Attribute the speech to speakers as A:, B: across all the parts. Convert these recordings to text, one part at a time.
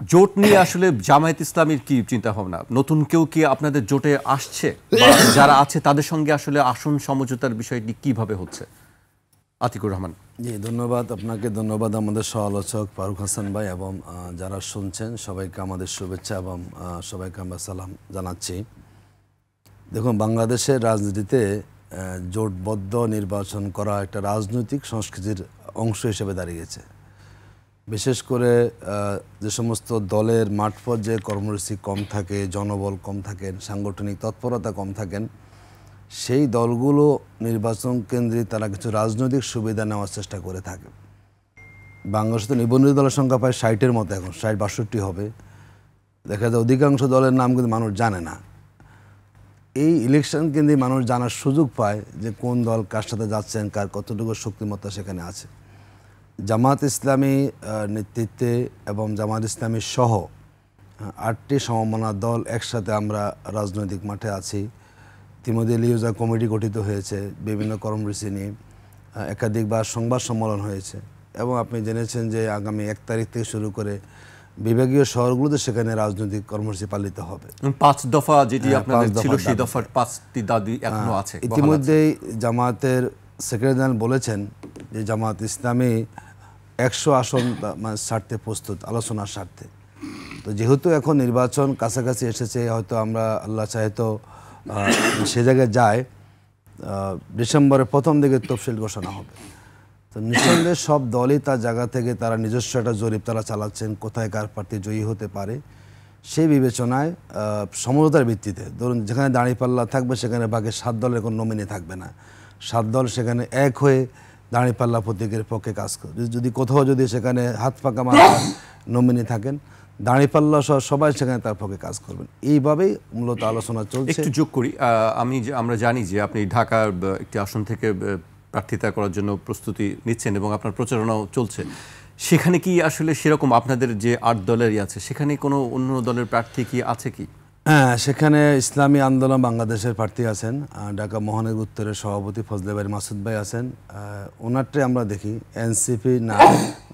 A: জোট নিয়ে আসলে জামায়াত ইসলামীর কি চিন্তা ভাবনা? নতুন কেউ কি আপনাদের জোটে আসছে? বা যারা আছে তাদের সঙ্গে আসলে আসন সমঝোতার বিষয়টি কিভাবে হচ্ছে? আতিকুর রহমান।
B: জি, ধন্যবাদ আপনাকে, ধন্যবাদ আমাদের সহ-আলোচক ফারুক হাসান ভাই এবং যারা শুনছেন সবাইকে আমাদের শুভেচ্ছা এবং সবাইকে আমরা সালাম জানাচ্ছি। দেখুন, বাংলাদেশের রাজনীতিতে জোটবদ্ধ নির্বাচন করা একটা রাজনৈতিক সংস্কৃতির অংশ হিসেবে দাঁড়িয়েছে। বিশেষ করে যে সমস্ত দলের মাঠ পর্যায়ে কর্মসূচি কম থাকে, জনবল কম থাকেন, সাংগঠনিক তৎপরতা কম থাকেন, সেই দলগুলো নির্বাচন কেন্দ্রে তারা কিছু রাজনৈতিক সুবিধা নেওয়ার চেষ্টা করে থাকে। বাংলাদেশে তো নিবন্ধিত দলের সংখ্যা প্রায় 60-এর মতো, এখন 60-62 হবে। দেখা যায় অধিকাংশ দলের নাম কিন্তু মানুষ জানে না। এই ইলেকশন কেন্দ্রে মানুষ জানার সুযোগ পায় যে কোন দল কার সাথে যাচ্ছেন, কার কতটুকু শক্তিমত্তা সেখানে আছে। জামাত ইসলামী নেতৃত্বে এবং জামাত ইসলামী সহ 8টি সমমনা দল একসাথে আমরা রাজনৈতিক মাঠে আছি। ইতিমধ্যে লিওজা কমিটি গঠিত হয়েছে, বিভিন্ন কর্মসূচি নিয়ে একাধিকবার সংবাদ সম্মেলন হয়েছে এবং আপনি জেনেছেন যে আগামী 1 তারিখ থেকে শুরু করে বিভাগীয় শহরগুলোতে সেখানে রাজনৈতিক কর্মসূচি পালিত হবে।
A: 5 দফা যেটি আপনাদের ছিল সেই দফার 5টি দাবি এখনো আছে।
B: ইতিমধ্যেই জামাতের সেক্রেটারি জেনারেল বলেছেন যে জামাত ইসলামী 100 আসন ছাড়তে প্রস্তুত, আলোচনার স্বার্থে। তো যেহেতু এখন নির্বাচন কাছাকাছি এসেছে, হয়তো আমরা আল্লাহ চাহে তো সে জায়গায় যায় ডিসেম্বরের প্রথম দিকে তফসিল ঘোষণা হবে। তো নিঃসন্দেহে সব দলই তার জায়গা থেকে তারা নিজস্ব একটা জরিপ তারা চালাচ্ছেন, কোথায় কার প্রার্থী জয়ী হতে পারে সেই বিবেচনায় সমঝোতার ভিত্তিতে, ধরুন যেখানে দাঁড়িপাল্লা থাকবে সেখানে বাকি 7 দলের কোনো নমিনি থাকবে না, 7 দল সেখানে এক হয়ে দাঁড়িপাল্লা প্রতীকের পক্ষে কাজ করে। যদি কোথাও যদি সেখানে হাত পাকা মারা নমিনি থাকেন, দাঁড়িপাল্লা সহ সবাই সেখানে তার পক্ষে কাজ করবেন। এইভাবেই মূলত আলোচনা চলছে।
A: একটু যোগ করি, আমরা জানি যে আপনি ঢাকার একটি আসন থেকে প্রার্থিতা করার জন্য প্রস্তুতি নিচ্ছেন এবং আপনার প্রচারণাও চলছে। সেখানে কি আসলে সেরকম আপনাদের যে 8 দলেরই আছে, সেখানে কোনো অন্য দলের প্রার্থী কি আছে কি?
B: হ্যাঁ, সেখানে ইসলামী আন্দোলন বাংলাদেশের প্রার্থী আছেন, ঢাকা মহানগর উত্তরের সভাপতি ফজলে ভাই মাসুদ ভাই আছেন, ওনারটাই আমরা দেখি। এনসিপি না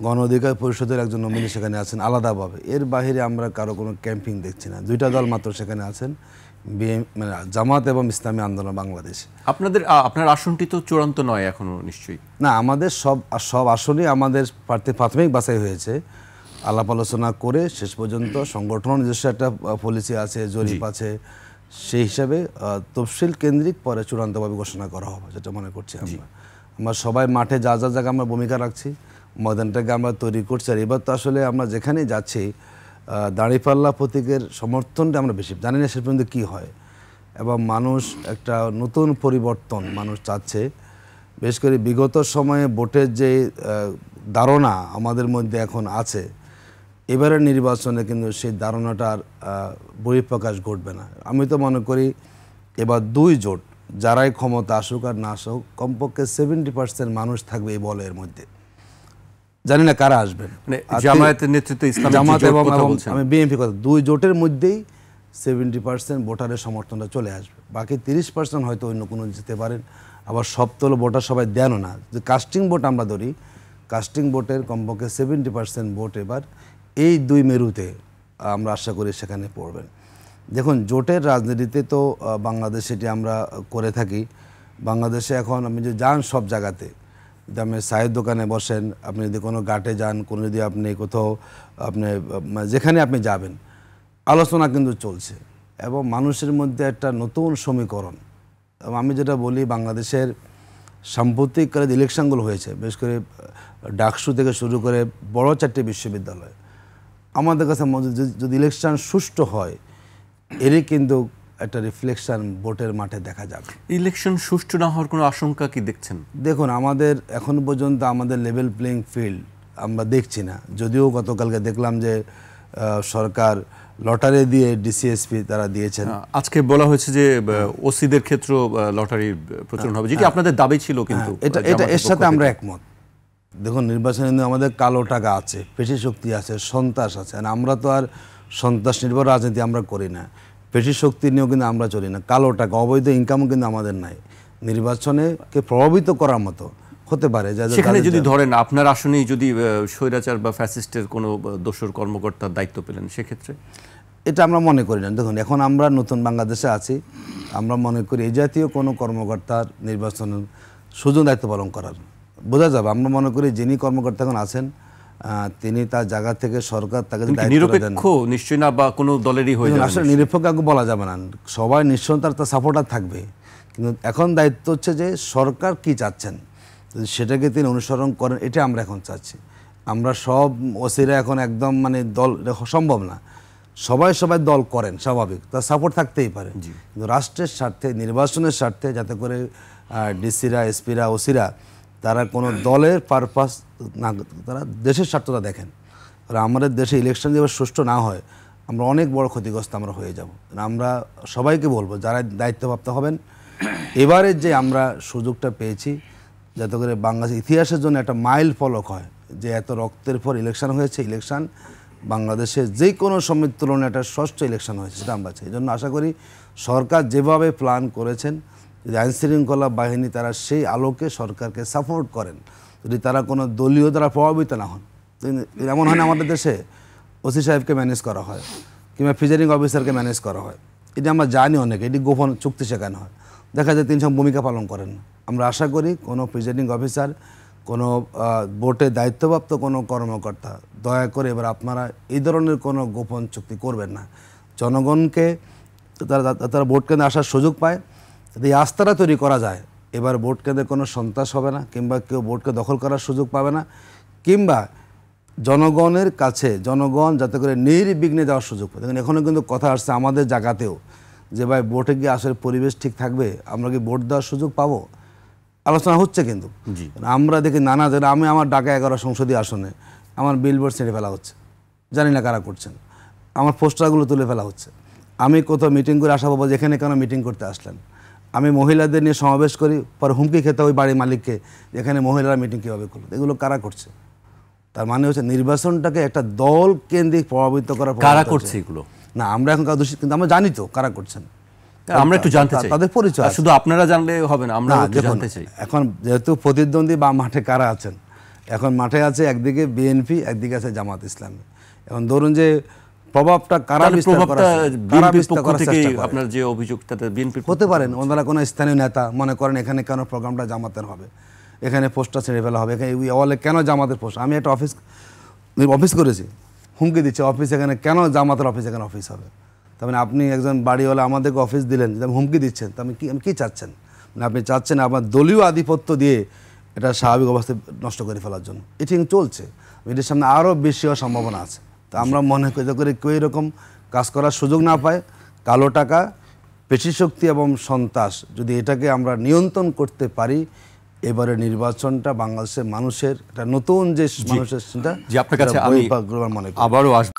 B: গণ অধিকার পরিষদের একজন নমিনি সেখানে আছেন আলাদাভাবে। এর বাইরে আমরা কারো কোনো ক্যাম্পিং দেখছি না। 2টা দল মাত্র সেখানে আছেন, মানে জামাত এবং ইসলামী আন্দোলন বাংলাদেশ।
A: আপনার আসনটি তো চূড়ান্ত নয় এখনো নিশ্চয়ই?
B: না, আমাদের সব আসনই আমাদের প্রার্থী প্রাথমিক বাছাই হয়েছে, আলাপ আলোচনা করে শেষ পর্যন্ত সংগঠন নিজস্ব একটা পলিসি আছে, জরিপ আছে, সেই হিসাবে তফসিল কেন্দ্রিক পরে চূড়ান্তভাবে ঘোষণা করা হবে, যেটা মনে করছি আমরা সবাই মাঠে যা যা জায়গা আমরা ভূমিকা রাখছি, ময়দানটাকে আমরা তৈরি করছি। আর এবার তো আসলে আমরা যেখানেই যাচ্ছি দাঁড়িপাল্লা প্রতীকের সমর্থনটা আমরা বেশি জানি না শেষ পর্যন্ত কী হয়, এবং মানুষ একটা নতুন পরিবর্তন মানুষ চাচ্ছে। বিশেষ করে বিগত সময়ে ভোটের যে ধারণা আমাদের মধ্যে এখন আছে, এবারের নির্বাচনে কিন্তু সেই ধারণাটার বহিঃপ্রকাশ ঘটবে না। আমি তো মনে করি এবার 2 জোট যারাই ক্ষমতা আসুক আর না আসুক, কমপক্ষে 70% মানুষ থাকবে এই বলের মধ্যে। জানি না কারা আসবেন,
A: জামায়াতের নেতৃত্বে ইসলামী
B: জামাত এবং আমি বিএনপি কথা, 2 জোটের মধ্যেই 70% ভোটারের সমর্থনটা চলে আসবে। বাকি 30% হয়তো অন্য কোনো যেতে পারেন। আবার সব তো ভোটার সবাই দেনও না, যে কাস্টিং ভোট আমরা ধরি, কাস্টিং ভোটের কমপক্ষে 70% ভোট এবার এই 2 মেরুতে আমরা আশা করি সেখানে পড়বেন। দেখুন, জোটের রাজনীতিতে তো বাংলাদেশে এটি আমরা করে থাকি। বাংলাদেশে এখন আপনি যদি যান সব জায়গাতে, যদি আপনি চায়ের দোকানে বসেন, আপনি যদি কোনো ঘাটে যান, কোনো যদি আপনি কোথাও আপনি যেখানে আপনি যাবেন, আলোচনা কিন্তু চলছে এবং মানুষের মধ্যে একটা নতুন সমীকরণ। আমি যেটা বলি, বাংলাদেশের সাম্প্রতিককালে ইলেকশনগুলো হয়েছে, বিশেষ করে ডাকসু থেকে শুরু করে বড় 4টি বিশ্ববিদ্যালয়, আমাদের কাছে যদি ইলেকশন সুষ্ঠু হয়, এরই কিন্তু একটা রিফ্লেকশন ভোটের মাঠে দেখা যাবে।
A: ইলেকশন সুষ্ঠু না হওয়ার কোনো আশঙ্কা কি দেখছেন?
B: দেখুন, আমাদের এখন পর্যন্ত আমাদের লেভেল প্লেইং ফিল্ড আমরা দেখছি না। যদিও গতকালকে দেখলাম যে সরকার লটারি দিয়ে ডিসিএসপি তারা দিয়েছেন।
A: আজকে বলা হয়েছে যে ওসিদের ক্ষেত্রে লটারির প্রচলন হবে, যেটি আপনাদের দাবি ছিল। কিন্তু
B: এটা এর সাথে আমরা একমত। দেখুন, নির্বাচনে আমাদের কালো টাকা আছে, পেশি শক্তি আছে, সন্ত্রাস আছে। আমরা তো আর সন্ত্রাস নির্ভর রাজনীতি আমরা করি না, পেশি শক্তি নিয়েও কিন্তু আমরা চলি না। কালো টাকা, অবৈধ ইনকামও কিন্তু আমাদের নাই। নির্বাচনকে প্রভাবিত করার মতো হতে পারে।
A: সেখানে যদি ধরেন আপনার আসনেই যদি স্বৈরাচার বা ফ্যাসিস্টের কোনো দোসর কর্মকর্তার দায়িত্ব পেলেন, সেক্ষেত্রে
B: এটা আমরা মনে করি না। দেখুন, এখন আমরা নতুন বাংলাদেশে আছি, আমরা মনে করি এই জাতীয় কোনো কর্মকর্তার নির্বাচনের সুযোগ দায়িত্ব পালন করার বোঝা যাবে। আমরা মনে করি যিনি কর্মকর্তা এখন আছেন তিনি তার জায়গা থেকে সরকার তাকে
A: নিরপেক্ষ নিশ্চয়ই না, বা কোনো দলেরই হয়ে যাবে।
B: আসলে নিরপেক্ষ কাউকে বলা যাবে না, সবাই নিশ্চয় তার সাপোর্টার থাকবে, কিন্তু এখন দায়িত্ব হচ্ছে যে সরকার কি চাচ্ছেন যদি সেটাকে তিনি অনুসরণ করেন, এটা আমরা এখন চাচ্ছি। আমরা সব ওসিরা এখন একদম মানে দল সম্ভব না, সবাই দল করেন স্বাভাবিক, তার সাপোর্ট থাকতেই পারে, কিন্তু রাষ্ট্রের স্বার্থে নির্বাচনের স্বার্থে যাতে করে ডিসিরা এসপিরা ওসিরা তারা কোনো দলের পারপাস না, তারা দেশের স্বার্থটা দেখেন। আমাদের দেশে ইলেকশন যেভাবে সুষ্ঠু না হয় আমরা অনেক বড় ক্ষতিগ্রস্ত আমরা হয়ে যাব। আমরা সবাইকে বলবো যারা দায়িত্বপ্রাপ্ত হবেন, এবারে যে আমরা সুযোগটা পেয়েছি যাতে করে বাংলাদেশের ইতিহাসের জন্য একটা মাইল ফলক হয় যে এত রক্তের পর ইলেকশন হয়েছে, ইলেকশন বাংলাদেশের যে কোনো সময়ের তুলনায় একটা ষষ্ঠ ইলেকশন হয়েছে, সেটা আমরা চাই। এই জন্য আশা করি সরকার যেভাবে প্ল্যান করেছেন, যদি আইনশৃঙ্খলা বাহিনী তারা সেই আলোকে সরকারকে সাপোর্ট করেন, যদি তারা কোনো দলীয় দ্বারা প্রভাবিত না হন। এমন হয় না আমাদের দেশে ওসি সাহেবকে ম্যানেজ করা হয় কিংবা প্রিজাইডিং অফিসারকে ম্যানেজ করা হয়, এটা আমরা জানি অনেকে, এটি গোপন চুক্তি শেখানো হয়, দেখা যায় তিনি সব ভূমিকা পালন করেন না। আমরা আশা করি কোনো প্রিজাইডিং অফিসার, কোনো বোর্ডে দায়িত্বপ্রাপ্ত কোনো কর্মকর্তা দয়া করে এবার আপনারা এই ধরনের কোনো গোপন চুক্তি করবেন না। জনগণকে তারা ভোট কেন্দ্রে আসার সুযোগ পায়, যদি এই আস্থাটা তৈরি করা যায় এবার ভোট কেন্দ্রে কোনো সন্ত্রাস হবে না, কিংবা কেউ ভোটকে দখল করার সুযোগ পাবে না, কিংবা জনগণের কাছে জনগণ যাতে করে নির্বিঘ্নে যাওয়ার সুযোগ পায়। দেখুন, এখনও কিন্তু কথা আসছে আমাদের জায়গাতেও যে ভাই ভোটে গিয়ে আসলে পরিবেশ ঠিক থাকবে, আমরা কি ভোট দেওয়ার সুযোগ পাবো, আলোচনা হচ্ছে। কিন্তু আমরা দেখি নানা জায়গায়, আমি আমার ঢাকা 11 সংসদীয় আসনে আমার বিলবোর্ড ছেড়ে ফেলা হচ্ছে, জানি না কারা করছেন, আমার পোস্টারগুলো তুলে ফেলা হচ্ছে। আমি কোথাও মিটিং করে আসা পাবো, যেখানে কেন মিটিং করতে আসলেন। আমি মহিলাদের নিয়ে সমাবেশ করি, পরে হুমকি খেতে ওই বাড়ির মালিককে, যেখানে মহিলারা মিটিং কীভাবে করলো। এগুলো কারা করছে? তার মানে হচ্ছে নির্বাচনটাকে একটা দল কেন্দ্রিক প্রভাবিত করার।
A: কারা করছে এগুলো
B: না, আমরা এখন কারো দোষী, কিন্তু আমরা জানি তো কারা করছেন,
A: আমরা একটু জানতে চাই
B: তাদের পরিচয়।
A: শুধু আপনারা জানলে হবে না, আমরা জানতে চাই।
B: এখন যেহেতু প্রতিদ্বন্দ্বী বা মাঠে কারা আছেন, এখন মাঠে আছে একদিকে বিএনপি, একদিকে আছে জামাত ইসলামী। এখন ধরুন যে প্রভাবটা কারা বিস্তার করার
A: আপনার যে অভিযোগ তাতে বিএনপি
B: হতে পারেন, ওনারা কোনো স্থানীয় নেতা মনে করেন এখানে কেন প্রোগ্রামটা জামাতের হবে, এখানে পোস্টটা ছেড়ে ফেলা হবে, এখানে ওয়ালে কেন জামাতের পোস্ট। আমি একটা অফিস করেছি, হুমকি দিচ্ছে অফিস, এখানে কেন জামাতের অফিস, এখানে অফিস হবে। তার মানে আপনি একজন বাড়িওয়ালা আমাদেরকে অফিস দিলেন, হুমকি দিচ্ছেন, তা আমি কি চাচ্ছেন? মানে আপনি চাচ্ছেন আপনার দলীয় আধিপত্য দিয়ে এটা স্বাভাবিক অবস্থায় নষ্ট করে ফেলার জন্য। এটি চলছে, এটির সামনে আরও বেশি হওয়ার সম্ভাবনা আছে। তো আমরা মনে করি করে কেউ এরকম কাজ করার সুযোগ না পায়। কালো টাকা, পেশিশক্তি এবং সন্ত্রাস যদি এটাকে আমরা নিয়ন্ত্রণ করতে পারি, এবারে নির্বাচনটা বাংলাদেশের মানুষের একটা নতুন যে মানুষের চিন্তা,
A: আপনার কাছে আমি
B: মনে করি
A: আবারও আসবো।